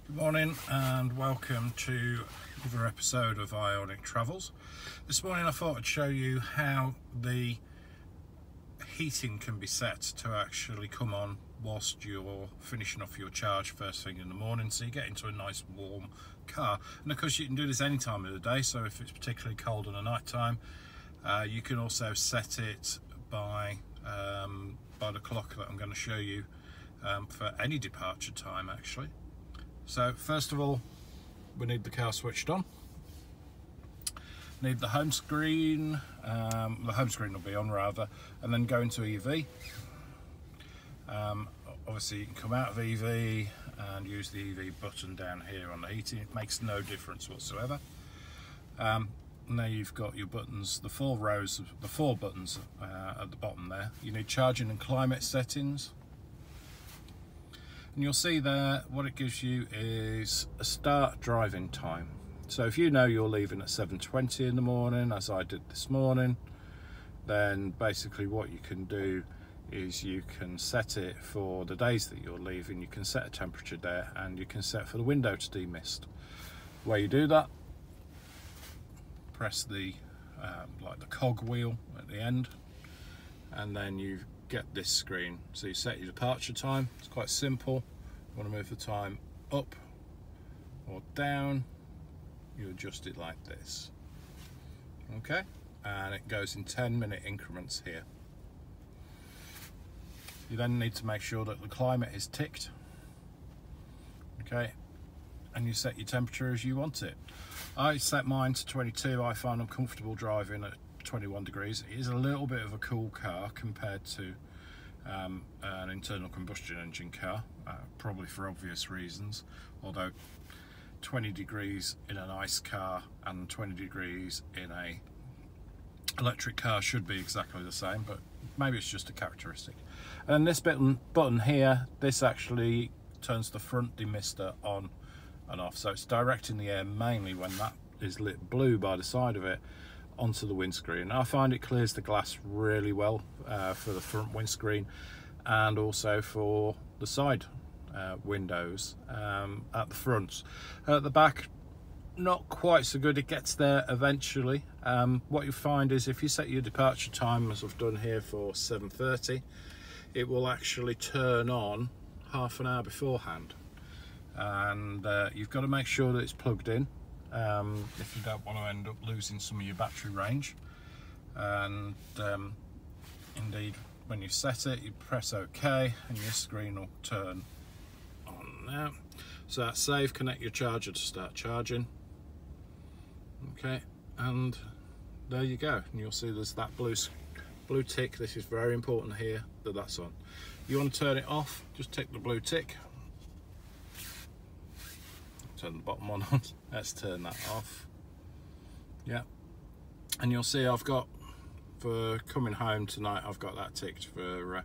Good morning and welcome to another episode of Ioniq Travels. This morning I thought I'd show you how the heating can be set to actually come on whilst you're finishing off your charge first thing in the morning, so you get into a nice warm car. And of course you can do this any time of the day, so if it's particularly cold in the night time, you can also set it by the clock that I'm going to show you for any departure time actually. So first of all, we need the car switched on. Need the home screen. The home screen will be on rather, and then go into EV. Obviously you can come out of EV and use the EV button down here on the heating. It makes no difference whatsoever. Now you've got your buttons, the four buttons at the bottom there. You need charging and climate settings. And you'll see there what it gives you is a start driving time. So if you know you're leaving at 7:20 in the morning, as I did this morning, then basically what you can do is you can set it for the days that you're leaving. You can set a temperature there, and you can set for the window to demist. The way you do that, press the like the cog wheel at the end, and then you get this screen. So you set your departure time. It's quite simple. You want to move the time up or down, you adjust it like this. Okay, and it goes in 10-minute increments here. You then need to make sure that the climate is ticked. Okay, and you set your temperature as you want it. I set mine to 22. I find I'm comfortable driving at 21 degrees. It is a little bit of a cool car compared to an internal combustion engine car, probably for obvious reasons, although 20 degrees in an ICE car and 20 degrees in a electric car should be exactly the same, but maybe it's just a characteristic. And this button here, this actually turns the front demister on and off, so it's directing the air mainly when that is lit blue by the side of it onto the windscreen. I find it clears the glass really well for the front windscreen and also for the side windows at the front. At the back, not quite so good. It gets there eventually. What you find is if you set your departure time, as I've done here, for 7:30, it will actually turn on half an hour beforehand, and you've got to make sure that it's plugged in if you don't want to end up losing some of your battery range. And indeed, when you set it, you press OK and your screen will turn on now. So that's save. Connect your charger to start charging. Okay, and there you go. And you'll see there's that blue tick. This is very important here that that's on. You want to turn it off, just tick the blue tick. Turn the bottom one on. Let's turn that off. Yeah, and you'll see I've got, for coming home tonight, I've got that ticked for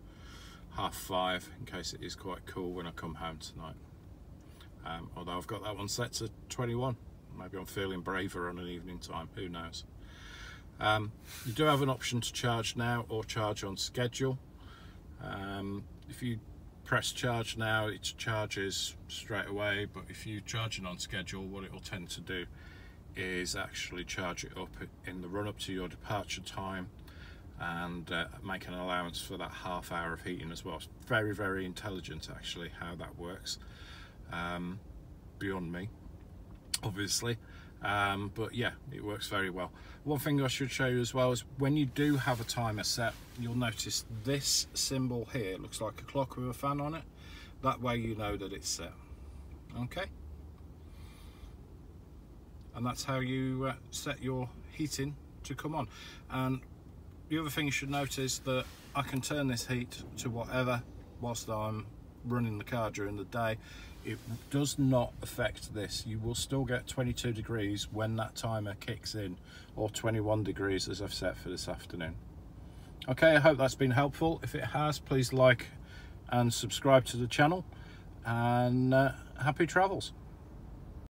5:30 in case it is quite cool when I come home tonight. Although I've got that one set to 21. Maybe I'm feeling braver on an evening time, who knows. You do have an option to charge now or charge on schedule. If you press charge now, it charges straight away, but if you're charging on schedule, what it will tend to do is actually charge it up in the run-up to your departure time and make an allowance for that half hour of heating as well. It's very, very intelligent actually how that works. Beyond me, obviously, but yeah, it works very well. One thing I should show you as well is when you do have a timer set, you'll notice this symbol here looks like a clock with a fan on it. That way you know that it's set. Okay, and that's how you set your heating to come on. And the other thing you should notice that I can turn this heat to whatever whilst I'm running the car during the day. It does not affect this. You will still get 22 degrees when that timer kicks in, or 21 degrees as I've set for this afternoon. Okay, I hope that's been helpful. If it has, please like and subscribe to the channel, and happy travels.